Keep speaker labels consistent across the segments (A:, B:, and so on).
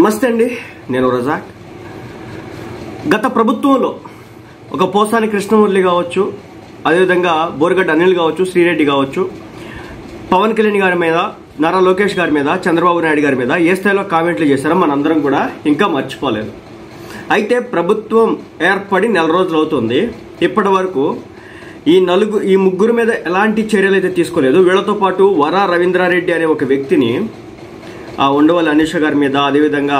A: నమస్తే అండి, నేను రజాక్. గత ప్రభుత్వంలో ఒక పోసాని కృష్ణమురళి కావచ్చు, అదేవిధంగా బోరుగడ్డ అనిల్ కావచ్చు, శ్రీరెడ్డి కావచ్చు, పవన్ కళ్యాణ్ గారి మీద, నారా లోకేష్ గారి మీద, చంద్రబాబు నాయుడు గారి మీద ఏ స్థాయిలో కామెంట్లు చేశారో మనందరం కూడా ఇంకా మర్చిపోలేదు. అయితే ప్రభుత్వం ఏర్పడి నెల రోజులు అవుతుంది. ఇప్పటి వరకు ఈ ముగ్గురు మీద ఎలాంటి చర్యలు అయితే తీసుకోలేదు. వీళ్లతో పాటు వరా రవీంద్రారెడ్డి అనే ఒక వ్యక్తిని ఉండవల్లి అనూష గారి మీద, అదేవిధంగా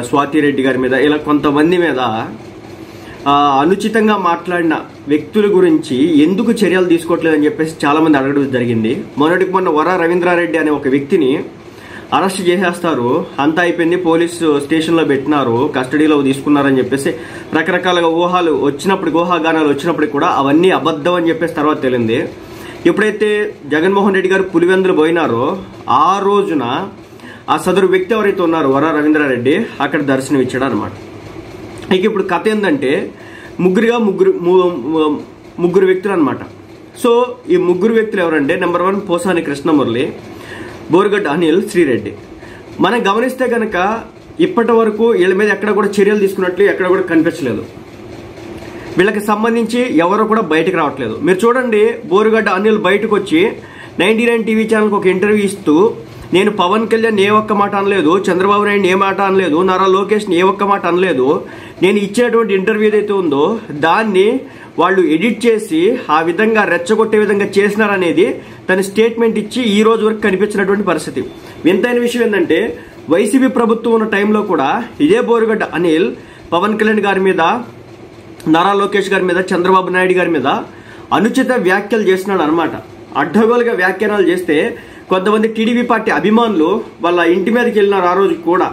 A: స్వాతిరెడ్డి గారి మీద, ఇలా కొంతమంది మీద అనుచితంగా మాట్లాడిన వ్యక్తుల గురించి ఎందుకు చర్యలు తీసుకోవట్లేదని చెప్పేసి చాలా మంది అడగడం జరిగింది. మొన్న వరా రవీంద్రారెడ్డి అనే ఒక వ్యక్తిని అరెస్ట్ చేసేస్తారు, అంతా అయిపోయింది, పోలీసు స్టేషన్లో పెట్టినారు, కస్టడీలో తీసుకున్నారని చెప్పేసి రకరకాలుగా ఊహాగానాలు వచ్చినప్పటికి కూడా అవన్నీ అబద్ధం అని చెప్పేసి తర్వాత తెలిసింది. ఎప్పుడైతే జగన్మోహన్ రెడ్డి గారు పులివెందులు పోయినారో ఆ రోజున ఆ సదరు వ్యక్తి ఎవరైతే ఉన్నారో వరా రవీంద్రారెడ్డి అక్కడ దర్శనం ఇచ్చాడు అనమాట. ఇక ఇప్పుడు కథ ఏంటంటే ముగ్గురు వ్యక్తులు అనమాట. సో ఈ ముగ్గురు వ్యక్తులు ఎవరంటే, నెంబర్ 1 పోసాని కృష్ణమురళి, బోరుగడ్డ అనిల్, శ్రీరెడ్డి. మనం గమనిస్తే కనుక ఇప్పటి వరకు వీళ్ళ మీద ఎక్కడ కూడా చర్యలు తీసుకున్నట్లు ఎక్కడ కూడా కనిపించలేదు. వీళ్ళకి సంబంధించి ఎవరు కూడా బయటకు రావట్లేదు. మీరు చూడండి, బోరుగడ్డ అనిల్ బయటకు వచ్చి 99 టీవీ ఛానల్కి ఒక ఇంటర్వ్యూ ఇస్తూ, నేను పవన్ కళ్యాణ్ ఏ ఒక్క మాట అనలేదు, చంద్రబాబు నాయుడు ఏ మాట అనలేదు, నారా లోకేష్ని ఏ ఒక్క మాట అనలేదు, నేను ఇచ్చినటువంటి ఇంటర్వ్యూ ఏదైతే ఉందో దాన్ని వాళ్ళు ఎడిట్ చేసి ఆ విధంగా రెచ్చగొట్టే విధంగా చేసినారనేది తన స్టేట్మెంట్ ఇచ్చి ఈ రోజు వరకు కనిపించినటువంటి పరిస్థితి. వింతైన విషయం ఏంటంటే, వైసీపీ ప్రభుత్వం ఉన్న టైంలో కూడా ఇదే బోరుగడ్డ అనిల్ పవన్ కళ్యాణ్ గారి మీద, నారా లోకేష్ గారి మీద, చంద్రబాబు నాయుడు గారి మీద అనుచిత వ్యాఖ్యలు చేస్తున్నాడు అనమాట. అడ్డగోలుగా వ్యాఖ్యానాలు చేస్తే కొంతమంది టీడీపీ పార్టీ అభిమానులు వాళ్ళ ఇంటి మీదకి వెళ్ళినారు ఆ రోజు కూడా.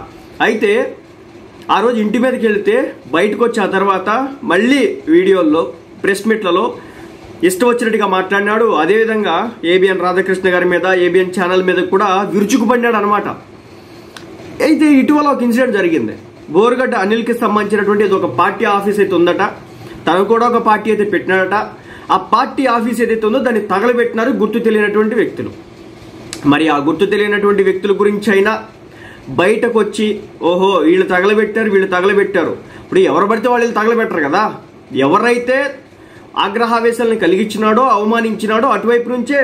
A: అయితే ఆ రోజు ఇంటి మీదకి వెళ్తే బయటకు వచ్చి ఆ తర్వాత మళ్ళీ వీడియోల్లో, ప్రెస్ మీట్లలో ఇష్టం వచ్చినట్టుగా మాట్లాడినాడు. అదేవిధంగా ఏబిఎన్ రాధాకృష్ణ గారి మీద, ఏబిఎన్ ఛానల్ మీద కూడా విరుచుకుపడినాడు అనమాట. అయితే ఇటీవల ఒక ఇన్సిడెంట్ జరిగింది. బోరుగడ్డ అనిల్కి సంబంధించినటువంటి ఒక పార్టీ ఆఫీస్ అయితే ఉందట, తను కూడా ఒక పార్టీ అయితే పెట్టినాడట. ఆ పార్టీ ఆఫీస్ ఏదైతే ఉందో దాన్ని తగలబెట్టినారు గుర్తు తెలియనటువంటి వ్యక్తులు. మరి ఆ గుర్తు తెలియనటువంటి వ్యక్తుల గురించి అయినా బయటకు వచ్చి, ఓహో వీళ్ళు తగలబెట్టారు. ఇప్పుడు ఎవరు పడితే వాళ్ళు తగలబెట్టరు కదా. ఎవరైతే ఆగ్రహావేశాలను కలిగించినాడో, అవమానించినాడో అటువైపు నుంచే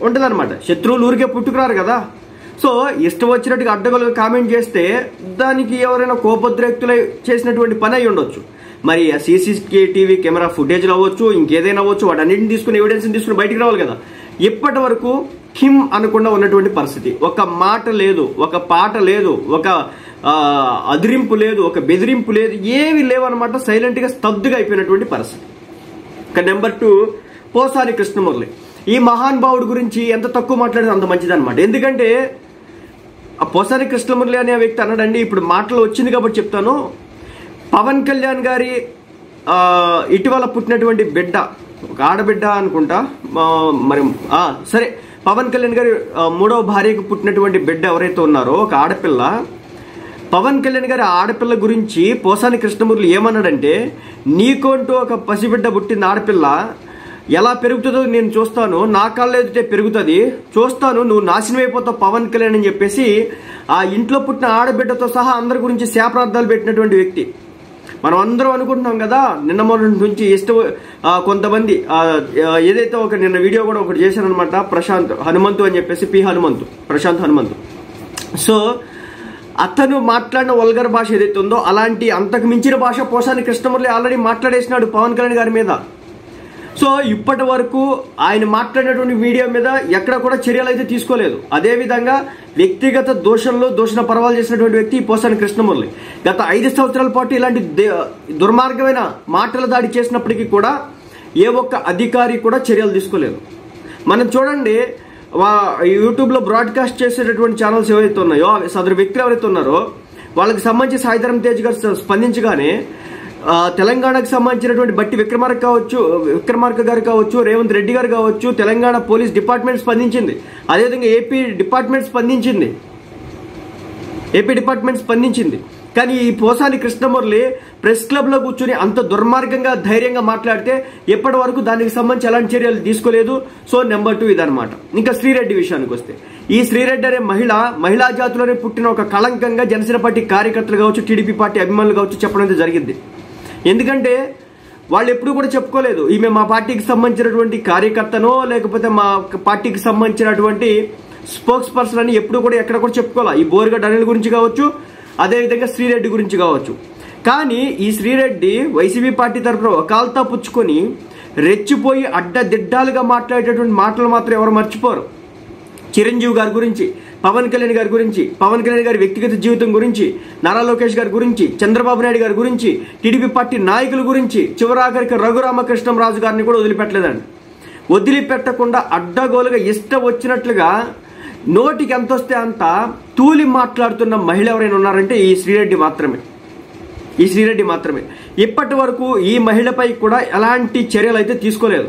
A: ఉంటుందన్నమాట. శత్రువులు ఊరికే పుట్టుకురారు కదా. సో ఇష్టం వచ్చినట్టుగా అడ్డగోలుగా కామెంట్ చేస్తే దానికి ఎవరైనా కోపోద్రేక్తులై చేసినటువంటి పని అయి ఉండొచ్చు. మరి ఆ CCTV కెమెరా ఫుటేజ్లు అవ్వచ్చు, ఇంకేదైనా అవ్వచ్చు, వాటన్నింటిని తీసుకుని, ఎవిడెన్స్ తీసుకుని బయటికి రావాలి కదా. ఇప్పటి వరకు హిమ్ అనకుండా ఉన్నటువంటి పరిస్థితి. ఒక మాట లేదు, ఒక పాట లేదు, ఒక అదిరింపు లేదు, ఒక బెదిరింపు లేదు, ఏవి లేవన్నమాట. సైలెంట్ గా స్తబ్దుగా అయిపోయినటువంటి పరిస్థితి. ఇక నెంబర్ 2 పోసాని కృష్ణమురళి. ఈ మహానుభావుడి గురించి ఎంత తక్కువ మాట్లాడితే అంత మంచిది అనమాట. ఎందుకంటే ఆ పోసాని కృష్ణమురళి అనే వ్యక్తి అన్నాడండి, ఇప్పుడు మాటలు వచ్చింది కాబట్టి చెప్తాను. పవన్ కళ్యాణ్ గారి ఇటీవల పుట్టినటువంటి బిడ్డ, ఒక ఆడబిడ్డ అనుకుంటా, మరి సరే, పవన్ కళ్యాణ్ గారి 3వ భార్యకు పుట్టినటువంటి బిడ్డ ఎవరైతే ఉన్నారో, ఒక ఆడపిల్ల, పవన్ కళ్యాణ్ గారి ఆడపిల్ల గురించి పోసాని కృష్ణమురళి ఏమన్నాడంటే, నీకంటూ ఒక పసిబిడ్డ పుట్టింది ఆడపిల్ల, ఎలా పెరుగుతుందో నేను చూస్తాను, నా కాళ్ళ ఎదుటే పెరుగుతుంది, చూస్తాను, నువ్వు నాశనం అయిపోతావు పవన్ కళ్యాణ్ అని చెప్పేసి ఆ ఇంట్లో పుట్టిన ఆడబిడ్డతో సహా అందరి గురించి శాపరార్థాలు పెట్టినటువంటి వ్యక్తి. మనం అందరం అనుకుంటున్నాం కదా, నిన్న మొన్న నుంచి కొంతమంది ఏదైతే నిన్న వీడియో కూడా ఒకటి చేశారనమాట, ప్రశాంత్ హనుమంతు అని చెప్పేసి, ప్రశాంత్ హనుమంతు. సో అతను మాట్లాడిన వల్గర్ భాష ఏదైతే ఉందో అలాంటి అంతకు మించిన భాష పోసాని కృష్ణమురళి ఆల్రెడీ మాట్లాడేసినాడు పవన్ కళ్యాణ్ గారి మీద. సో ఇప్పటి వరకు ఆయన మాట్లాడినటువంటి వీడియో మీద ఎక్కడ కూడా చర్యలు అయితే తీసుకోలేదు. అదేవిధంగా వ్యక్తిగత దూషణ పర్వాలు చేసినటువంటి వ్యక్తి పోసాని కృష్ణమురళి. గత 5 సంవత్సరాల పాటు ఇలాంటి దుర్మార్గమైన మాటల దాడి చేసినప్పటికీ కూడా ఏ ఒక్క అధికారి కూడా చర్యలు తీసుకోలేదు. మనం చూడండి, యూట్యూబ్లో బ్రాడ్కాస్ట్ చేసేటటువంటి ఛానల్స్ ఏవైతే ఉన్నాయో, సదరు వ్యక్తులు ఎవరైతే ఉన్నారో వాళ్ళకి సంబంధించి సాయిధరం తేజ్ గారు స్పందించగానే తెలంగాణకు సంబంధించినటువంటి బట్టి విక్రమార్క గారు కావచ్చు, రేవంత్ రెడ్డి గారు కావచ్చు, తెలంగాణ పోలీస్ డిపార్ట్మెంట్ స్పందించింది, అదేవిధంగా ఏపీ డిపార్ట్మెంట్ స్పందించింది. ఏపీ డిపార్ట్మెంట్ స్పందించింది. కానీ ఈ పోసాని కృష్ణమురళి ప్రెస్ క్లబ్ లో కూర్చుని అంత దుర్మార్గంగా ధైర్యంగా మాట్లాడితే ఇప్పటి వరకు దానికి సంబంధించి ఎలాంటి చర్యలు తీసుకోలేదు. సో నెంబర్ 2 ఇదనమాట. ఇంకా శ్రీరెడ్డి విషయానికి వస్తే, ఈ శ్రీరెడ్డి అనే మహిళా జాతిలోనే పుట్టిన ఒక కళంకంగా జనసేన పార్టీ కార్యకర్తలు కావచ్చు, టీడీపీ పార్టీ అభిమానులు కావచ్చు చెప్పడం జరిగింది. ఎందుకంటే వాళ్ళు ఎప్పుడు కూడా చెప్పుకోలేదు ఈమె మా పార్టీకి సంబంధించినటువంటి కార్యకర్తనో లేకపోతే మా పార్టీకి సంబంధించినటువంటి స్పోక్స్ పర్సన్ అని ఎప్పుడు కూడా ఎక్కడ కూడా చెప్పుకోవాలి. ఈ బోరుగడ్డ అనిల్ గురించి కావచ్చు, అదేవిధంగా శ్రీరెడ్డి గురించి కావచ్చు. కానీ ఈ శ్రీరెడ్డి వైసీపీ పార్టీ తరఫున వకాల్తా పుచ్చుకొని రెచ్చిపోయి అడ్డదిడ్డాలుగా మాట్లాడేటటువంటి మాటలు మాత్రం ఎవరు మర్చిపోరు. చిరంజీవి గారి గురించి, పవన్ కళ్యాణ్ గారి గురించి, పవన్ కళ్యాణ్ గారి వ్యక్తిగత జీవితం గురించి, నారా లోకేష్ గారి గురించి, చంద్రబాబు నాయుడు గారి గురించి, టీడీపీ పార్టీ నాయకుల గురించి, చివరాఖరికి రఘురామకృష్ణంరాజు గారిని కూడా వదిలిపెట్టలేదండి. వదిలిపెట్టకుండా అడ్డగోలుగా ఇష్టం వచ్చినట్లుగా నోటికి ఎంత వస్తే అంత తూలి మాట్లాడుతున్న మహిళ ఎవరైనా ఉన్నారంటే ఈ శ్రీరెడ్డి మాత్రమే. ఇప్పటి వరకు ఈ మహిళపై కూడా ఎలాంటి చర్యలు అయితే తీసుకోలేదు.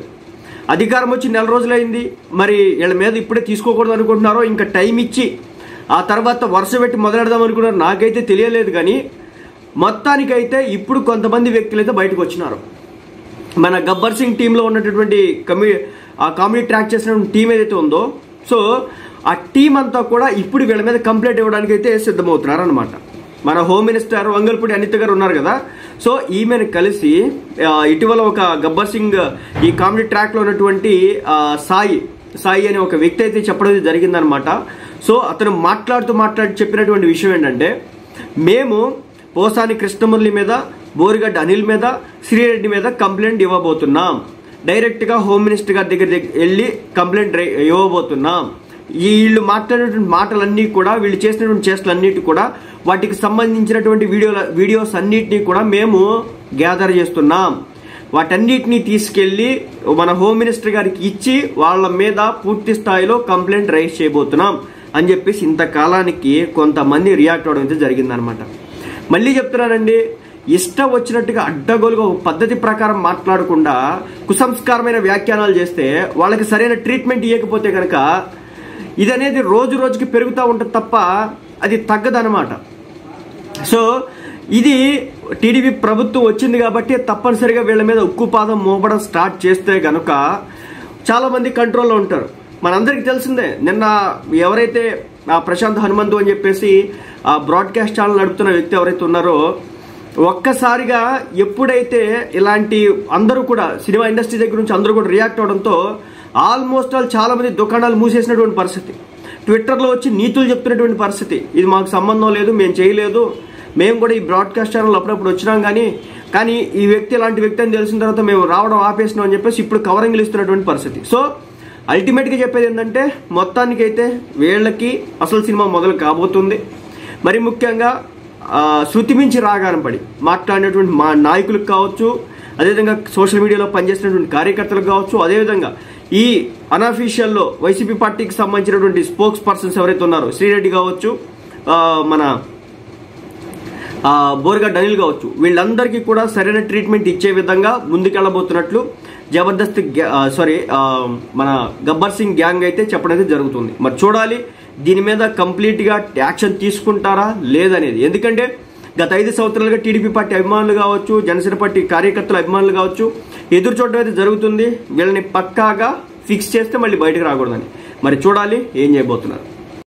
A: అధికారం వచ్చి 4 రోజులైంది. మరి వీళ్ళ మీద ఇప్పుడే తీసుకోకూడదు అనుకుంటున్నారో, ఇంకా టైం ఇచ్చి ఆ తర్వాత వరుస పెట్టి మొదలెడదాం అనుకున్నారు, నాకైతే తెలియలేదు. కానీ మొత్తానికైతే ఇప్పుడు కొంతమంది వ్యక్తులు అయితే బయటకు వచ్చినారు. మన గబ్బర్ సింగ్ టీంలో ఉన్నటువంటి కామెడీ ట్రాక్ చేసిన టీం ఏదైతే ఉందో, సో ఆ టీం అంతా కూడా ఇప్పుడు వీళ్ళ మీద కంప్లైంట్ ఇవ్వడానికి అయితే సిద్ధమవుతున్నారు అనమాట. మన హోమ్ మినిస్టర్ వంగల్పూడి అనిత గారు ఉన్నారు కదా, సో ఈమెను కలిసి ఇటీవల ఒక గబ్బర్ సింగ్ ఈ కామెడీ ట్రాక్ లో ఉన్నటువంటి సాయి అనే ఒక వ్యక్తి అయితే చెప్పడం జరిగిందనమాట. సో అతను మాట్లాడుతూ చెప్పినటువంటి విషయం ఏంటంటే, మేము పోసాని కృష్ణమురళి మీద, బోరుగడ్డ అనిల్ మీద, శ్రీరెడ్డి మీద కంప్లైంట్ ఇవ్వబోతున్నాం. డైరెక్ట్ గా హోమ్ మినిస్టర్ గారి దగ్గర వెళ్ళి కంప్లైంట్ ఇవ్వబోతున్నాం. వీళ్ళు మాట్లాడినటువంటి మాటలన్నీ కూడా, వీళ్ళు చేసినటువంటి చేష్టలన్నిటి కూడా, వాటికి సంబంధించినటువంటి వీడియోస్ అన్నిటినీ కూడా మేము గ్యాదర్ చేస్తున్నాం. వాటన్నిటినీ తీసుకెళ్లి మన హోమ్ మినిస్టర్ గారికి ఇచ్చి వాళ్ళ మీద పూర్తి స్థాయిలో కంప్లైంట్ రైజ్ చేయబోతున్నాం అని చెప్పేసి ఇంతకాలానికి కొంతమంది రియాక్ట్ అవడం అయితే జరిగిందనమాట. మళ్ళీ చెప్తున్నానండి, ఇష్టం వచ్చినట్టుగా అడ్డగోలుగా ఒక పద్ధతి ప్రకారం మాట్లాడకుండా కుసంస్కారమైన వ్యాఖ్యానాలు చేస్తే, వాళ్ళకి సరైన ట్రీట్మెంట్ ఇవ్వకపోతే కనుక ఇది అనేది రోజు రోజుకి పెరుగుతూ ఉంటుంది తప్ప అది తగ్గదనమాట. సో ఇది టీడీపీ ప్రభుత్వం వచ్చింది కాబట్టి తప్పనిసరిగా వీళ్ళ మీద ఉక్కుపాదం మోపడం స్టార్ట్ చేస్తే కనుక చాలా మంది కంట్రోల్లో ఉంటారు. మనందరికీ తెలిసిందే, నిన్న ఎవరైతే ప్రశాంత్ హనుమంతు అని చెప్పేసి ఆ బ్రాడ్కాస్ట్ ఛానల్ నడుపుతున్న వ్యక్తి ఎవరైతే ఉన్నారో, ఒక్కసారిగా ఎప్పుడైతే ఇలాంటి అందరూ కూడా సినిమా ఇండస్ట్రీ దగ్గర నుంచి అందరూ కూడా రియాక్ట్ అవడంతో ఆల్మోస్ట్ చాలా మంది దుకాణాలు మూసేసినటువంటి పరిస్థితి, ట్విట్టర్లో వచ్చి నీతులు చెప్తున్నటువంటి పరిస్థితి. ఇది మాకు సంబంధం లేదు, మేము చేయలేదు, మేము కూడా ఈ బ్రాడ్కాస్ట్ ఛానల్ అప్పుడప్పుడు వచ్చినాం కానీ ఈ వ్యక్తి ఇలాంటి వ్యక్తి అని తెలిసిన తర్వాత మేము రావడం ఆపేసినాం అని చెప్పేసి ఇప్పుడు కవరింగ్లు ఇస్తున్నటువంటి పరిస్థితి. సో అల్టిమేట్గా చెప్పేది ఏంటంటే, మొత్తానికైతే వీళ్ళకి అసలు సినిమా మొదలు కాబోతుంది. మరి ముఖ్యంగా శృతి మించి రాగానం పడి మాట్లాడినటువంటి మా నాయకులకు కావచ్చు, అదేవిధంగా సోషల్ మీడియాలో పనిచేసినటువంటి కార్యకర్తలకు కావచ్చు, అదేవిధంగా ఈ అన్అఫీషియల్లో వైసీపీ పార్టీకి సంబంధించినటువంటి స్పోక్స్ పర్సన్స్ ఎవరైతే ఉన్నారో, శ్రీరెడ్డి కావచ్చు, మన బోరుగడ్డ అనిల్ కావచ్చు, వీళ్ళందరికీ కూడా సరైన ట్రీట్మెంట్ ఇచ్చే విధంగా ముందుకెళ్లబోతున్నట్లు జబర్దస్త్ మన గబ్బర్ సింగ్ గ్యాంగ్ అయితే చెప్పడం అయితే జరుగుతుంది. మరి చూడాలి దీని మీద కంప్లీట్ గా యాక్షన్ తీసుకుంటారా లేదనేది. ఎందుకంటే గత 5 సంవత్సరాలుగా టీడీపీ పార్టీ అభిమానులు కావచ్చు, జనసేన పార్టీ కార్యకర్తల అభిమానులు కావచ్చు ఎదురు చూడడం అయితే జరుగుతుంది. వీళ్ళని పక్కాగా ఫిక్స్ చేస్తే మళ్ళీ బయటకు రాకూడదని. మరి చూడాలి ఏం చేయబోతున్నారు.